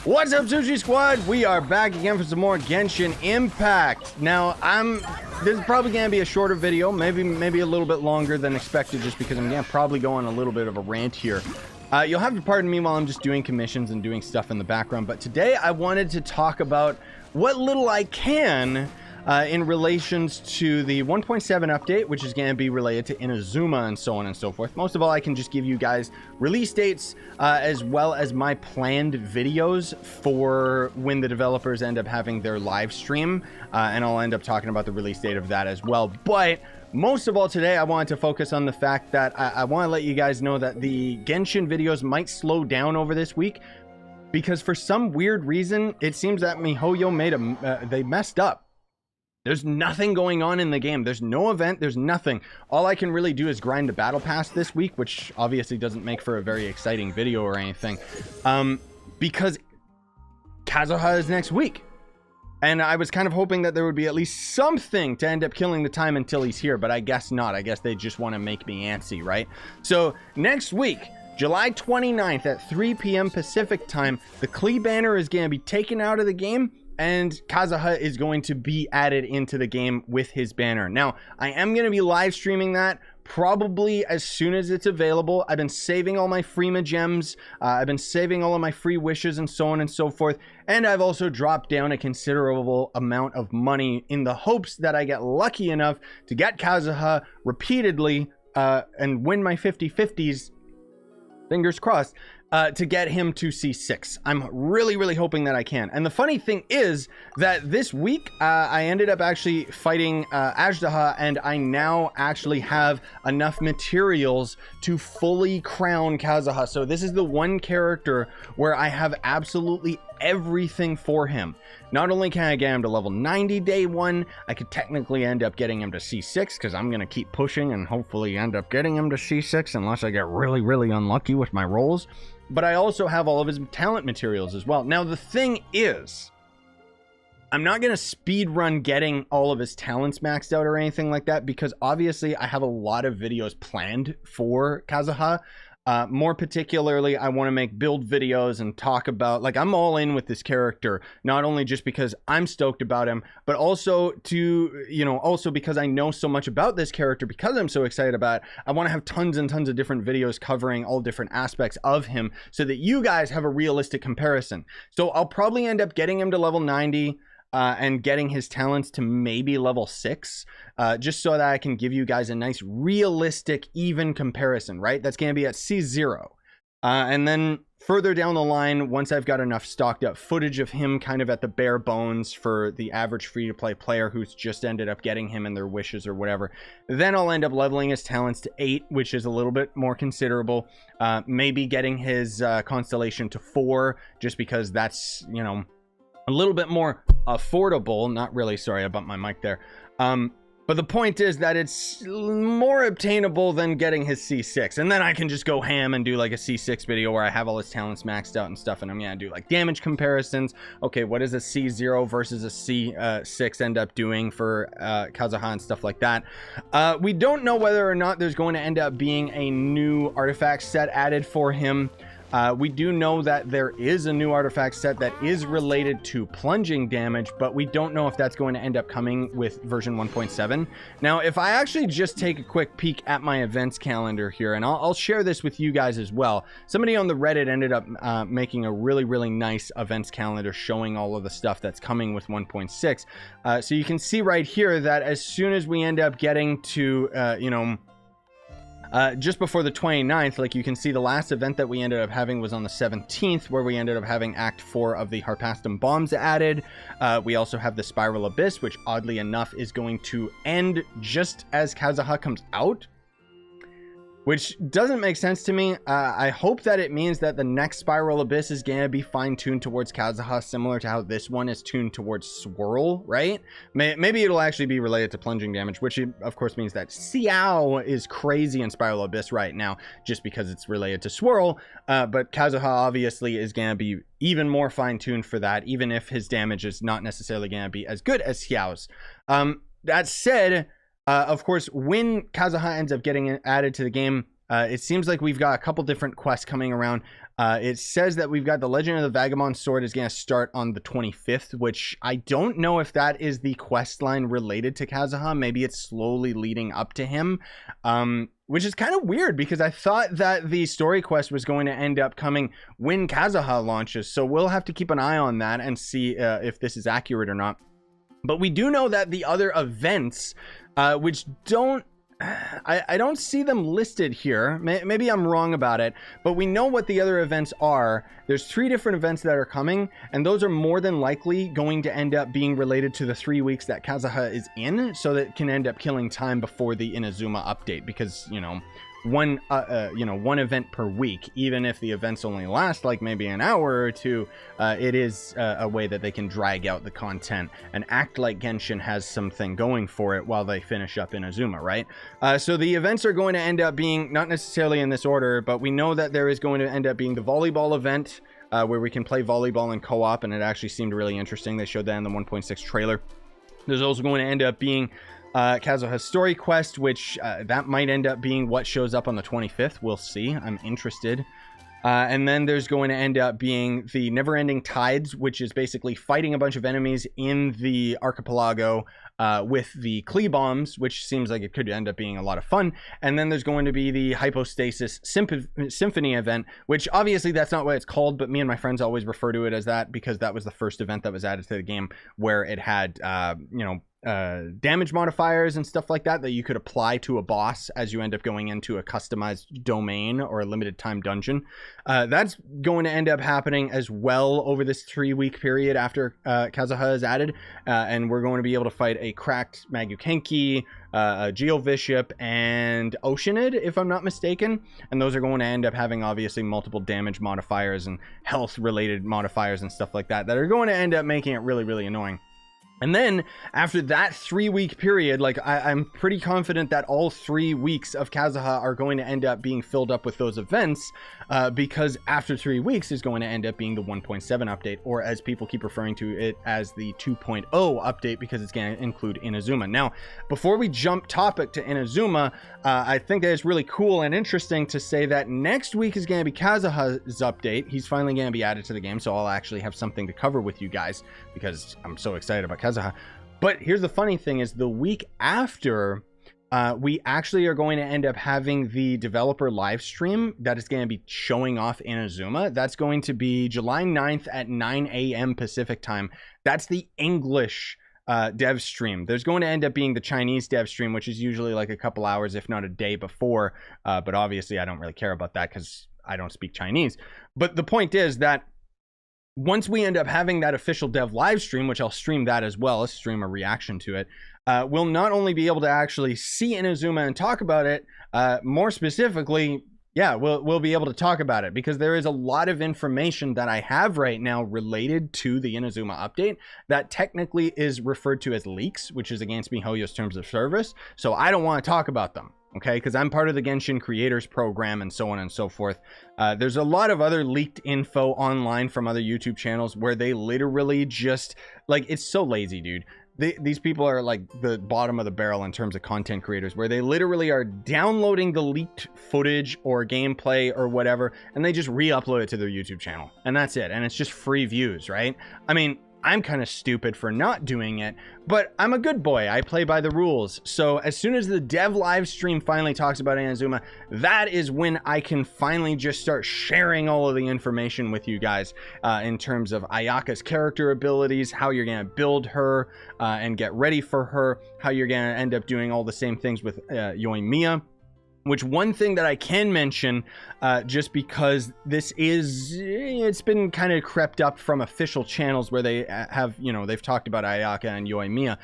What's up, Scyushi Squad? We are back again for some more Genshin Impact. Now, this is probably gonna be a shorter video, maybe a little bit longer than expected, just because I'm gonna probably go on a little bit of a rant here. You'll have to pardon me while I'm just doing commissions and doing stuff in the background, but today I wanted to talk about what little I can in relations to the 1.7 update, which is going to be related to Inazuma and so on and so forth. Most of all, I can just give you guys release dates as well as my planned videos for when the developers end up having their live stream, and I'll end up talking about the release date of that as well. But most of all today, I wanted to focus on the fact that I want to let you guys know that the Genshin videos might slow down over this week, because for some weird reason, it seems that MiHoYo they messed up. There's nothing going on in the game. There's no event. There's nothing. All I can really do is grind the battle pass this week, which obviously doesn't make for a very exciting video or anything, because Kazuha is next week. And I was kind of hoping that there would be at least something to end up killing the time until he's here, but I guess not. I guess they just want to make me antsy, right? So next week, July 29th at 3 p.m. Pacific time, the Klee banner is going to be taken out of the game, and Kazuha is going to be added into the game with his banner. Now, I am going to be live streaming that probably as soon as it's available. I've been saving all my Freema gems. I've been saving all of my free wishes and so on and so forth. And I've also dropped down a considerable amount of money in the hopes that I get lucky enough to get Kazuha repeatedly and win my 50-50s. Fingers crossed. To get him to C6. I'm really hoping that I can. And the funny thing is that this week I ended up actually fighting Ajdaha, and I now actually have enough materials to fully crown Kazuha. So this is the one character where I have absolutely everything for him. Not only can I get him to level 90 day one, I could technically end up getting him to C6, because I'm going to keep pushing and hopefully end up getting him to C6 unless I get really unlucky with my rolls. But I also have all of his talent materials as well. Now, the thing is, I'm not going to speed run getting all of his talents maxed out or anything like that, because obviously I have a lot of videos planned for Kazuha. More particularly, I want to make build videos and talk about, like, I'm all in with this character, not only just because I'm stoked about him, but also to, also because I know so much about this character, because I'm so excited about it. I want to have tons and tons of different videos covering all different aspects of him so that you guys have a realistic comparison. So I'll probably end up getting him to level 90. And getting his talents to maybe level 6, just so that I can give you guys a nice, realistic, even comparison, right? That's going to be at C0. And then further down the line, once I've got enough stocked up footage of him kind of at the bare bones for the average free-to-play player who's just ended up getting him in their wishes or whatever, then I'll end up leveling his talents to 8, which is a little bit more considerable. Maybe getting his constellation to 4, just because that's, a little bit more affordable. Not really, sorry, I bumped my mic there. But the point is that it's more obtainable than getting his C6. And then I can just go ham and do like a C6 video where I have all his talents maxed out and stuff. And I'm going to do like damage comparisons. Okay, what does a C0 versus a C6 end up doing for Kazuha and stuff like that. We don't know whether or not there's going to end up being a new artifact set added for him. We do know that there is a new artifact set that is related to plunging damage, but we don't know if that's going to end up coming with version 1.7. Now, if I actually just take a quick peek at my events calendar here, and I'll share this with you guys as well. Somebody on the Reddit ended up making a really nice events calendar showing all of the stuff that's coming with 1.6. So you can see right here that as soon as we end up getting to, just before the 29th, like you can see, the last event that we ended up having was on the 17th, where we ended up having Act 4 of the Harpastum Bombs added. We also have the Spiral Abyss, which oddly enough is going to end just as Kazuha comes out, which doesn't make sense to me. I hope that it means that the next Spiral Abyss is going to be fine-tuned towards Kazuha, similar to how this one is tuned towards Swirl, right? Maybe it'll actually be related to plunging damage, which of course means that Xiao is crazy in Spiral Abyss right now, just because it's related to Swirl. But Kazuha obviously is going to be even more fine-tuned for that, even if his damage is not necessarily going to be as good as Xiao's. That said, of course, when Kazuha ends up getting added to the game, it seems like we've got a couple different quests coming around. It says that we've got the Legend of the Vagabond Sword is going to start on the 25th, which I don't know if that is the quest line related to Kazuha. Maybe it's slowly leading up to him, which is kind of weird because I thought that the story quest was going to end up coming when Kazuha launches. So we'll have to keep an eye on that and see if this is accurate or not. But we do know that the other events, which don't, I don't see them listed here. Maybe I'm wrong about it, but we know what the other events are. There's 3 different events that are coming, and those are more than likely going to end up being related to the 3 weeks that Kazuha is in, so that it can end up killing time before the Inazuma update, because, you know, one event per week, even if the events only last like maybe an hour or two, it is a way that they can drag out the content and act like Genshin has something going for it while they finish up Inazuma, right? So the events are going to end up being not necessarily in this order, but we know that there is going to end up being the volleyball event, where we can play volleyball in co-op, and it actually seemed really interesting. They showed that in the 1.6 trailer. There's also going to end up being Kazuha's story quest, which that might end up being what shows up on the 25th. We'll see. I'm interested. And then there's going to end up being the Never-Ending Tides, which is basically fighting a bunch of enemies in the archipelago with the Klee bombs, which seems like it could end up being a lot of fun. And then there's going to be the Hypostasis Symphony event, which obviously that's not what it's called, but me and my friends always refer to it as that because that was the first event that was added to the game where it had, damage modifiers and stuff like that that you could apply to a boss as you end up going into a customized domain or a limited time dungeon. That's going to end up happening as well over this 3-week period after Kazuha is added, and we're going to be able to fight a cracked Magukenki, a Geovishap, and Oceanid, if I'm not mistaken. And those are going to end up having obviously multiple damage modifiers and health related modifiers and stuff like that that are going to end up making it really, really annoying. And then after that 3-week period, like I'm pretty confident that all 3 weeks of Kazuha are going to end up being filled up with those events, because after 3 weeks is going to end up being the 1.7 update, or as people keep referring to it as the 2.0 update, because it's going to include Inazuma. Now, before we jump topic to Inazuma, I think that it's really cool and interesting to say that next week is going to be Kazuha's update. He's finally going to be added to the game, so I'll actually have something to cover with you guys because I'm so excited about Kazuha. But here's the funny thing is the week after, we actually are going to end up having the developer live stream that is going to be showing off Inazuma. That's going to be July 9th at 9 a.m. Pacific time. That's the English dev stream. There's going to end up being the Chinese dev stream, which is usually like a couple hours, if not a day before. But obviously I don't really care about that because I don't speak Chinese. But the point is that once we end up having that official dev live stream, which I'll stream that as well, stream a reaction to it, we'll not only be able to actually see Inazuma and talk about it, more specifically, yeah, we'll be able to talk about it because there is a lot of information that I have right now related to the Inazuma update that technically is referred to as leaks, which is against MiHoYo's terms of service. So I don't want to talk about them. Okay, because I'm part of the Genshin Creators Program and so on and so forth. There's a lot of other leaked info online from other YouTube channels where they literally just, like, it's so lazy, dude. These people are like the bottom of the barrel in terms of content creators, where they literally are downloading the leaked footage or gameplay or whatever, and they just re-upload it to their YouTube channel. And that's it. And it's just free views, right? I mean, I'm kind of stupid for not doing it, but I'm a good boy. I play by the rules. So as soon as the dev live stream finally talks about Inazuma, that is when I can finally just start sharing all of the information with you guys in terms of Ayaka's character abilities, how you're going to build her and get ready for her, how you're going to end up doing all the same things with Yoimiya. Which one thing that I can mention, just because this is, it's been kind of crept up from official channels where they have, you know, they've talked about Ayaka and Yoimiya.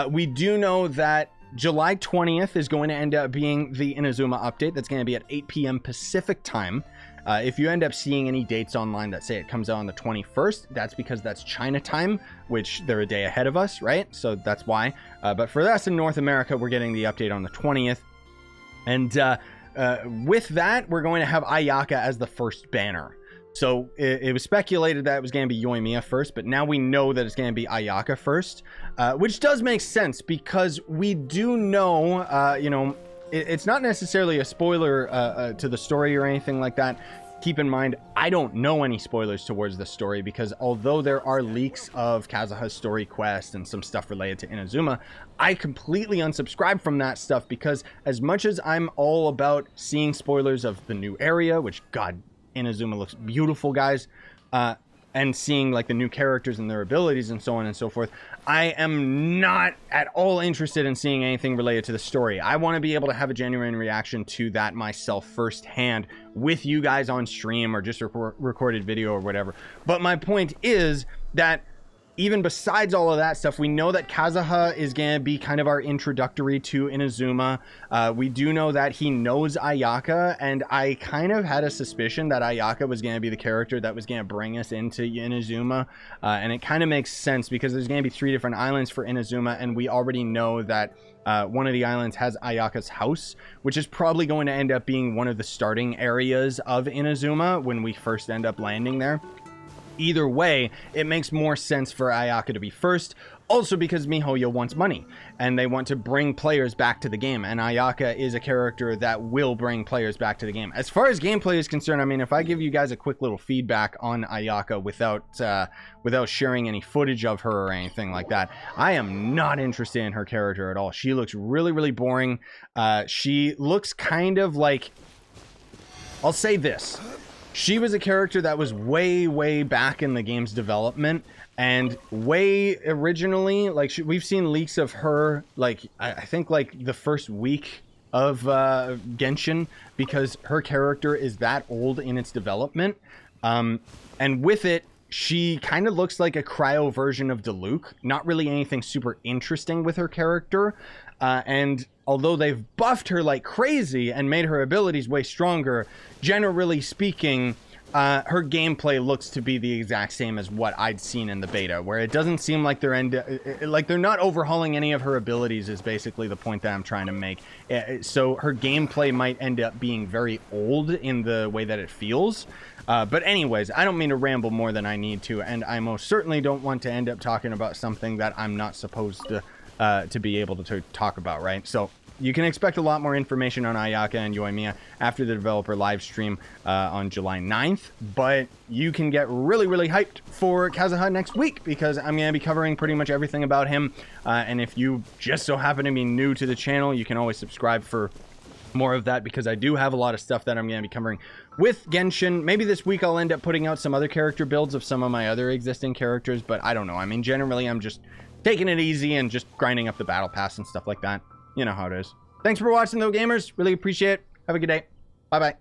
We do know that July 20th is going to end up being the Inazuma update. That's going to be at 8 p.m. Pacific time. If you end up seeing any dates online that say it comes out on the 21st, that's because that's China time, which they're a day ahead of us, right? So that's why. But for us in North America, we're getting the update on the 20th. And with that, we're going to have Ayaka as the first banner. So it was speculated that it was going to be Yoimiya first, but now we know that it's going to be Ayaka first, which does make sense because we do know, it's not necessarily a spoiler to the story or anything like that. Keep in mind, I don't know any spoilers towards the story, because although there are leaks of Kazuha's story quest and some stuff related to Inazuma, I completely unsubscribe from that stuff, because as much as I'm all about seeing spoilers of the new area, which, God, Inazuma looks beautiful, guys, and seeing like the new characters and their abilities and so on and so forth, I am not at all interested in seeing anything related to the story. I want to be able to have a genuine reaction to that myself firsthand with you guys on stream, or just a recorded video or whatever. But my point is that even besides all of that stuff, we know that Kazuha is going to be kind of our introductory to Inazuma. We do know that he knows Ayaka, and I kind of had a suspicion that Ayaka was going to be the character that was going to bring us into Inazuma. And it kind of makes sense, because there's going to be 3 different islands for Inazuma, and we already know that one of the islands has Ayaka's house, which is probably going to end up being one of the starting areas of Inazuma when we first end up landing there. Either way, it makes more sense for Ayaka to be first, also because MiHoYo wants money, and they want to bring players back to the game, and Ayaka is a character that will bring players back to the game. As far as gameplay is concerned, I mean, if I give you guys a quick little feedback on Ayaka without sharing any footage of her or anything like that, I am not interested in her character at all. She looks really, really boring. She looks kind of like... I'll say this. She was a character that was way, way back in the game's development, and way originally, like, we've seen leaks of her, like, I think, like, the first week of Genshin, because her character is that old in its development. And with it, she kind of looks like a cryo version of Diluc. Not really anything super interesting with her character. And although they've buffed her like crazy and made her abilities way stronger, generally speaking, her gameplay looks to be the exact same as what I'd seen in the beta, where it doesn't seem like they're not overhauling any of her abilities, is basically the point that I'm trying to make. So her gameplay might end up being very old in the way that it feels. But anyways, I don't mean to ramble more than I need to, and I most certainly don't want to end up talking about something that I'm not supposed to be able to talk about, right? So you can expect a lot more information on Ayaka and Yoimiya after the developer live stream on July 9th, but you can get really, really hyped for Kazuha next week, because I'm going to be covering pretty much everything about him. And if you just so happen to be new to the channel, you can always subscribe for more of that, because I do have a lot of stuff that I'm going to be covering with Genshin. Maybe this week I'll end up putting out some other character builds of some of my other existing characters, but I don't know. I mean, generally I'm just taking it easy and just grinding up the battle pass and stuff like that. You know how it is. Thanks for watching, though, gamers. Really appreciate it. Have a good day. Bye-bye.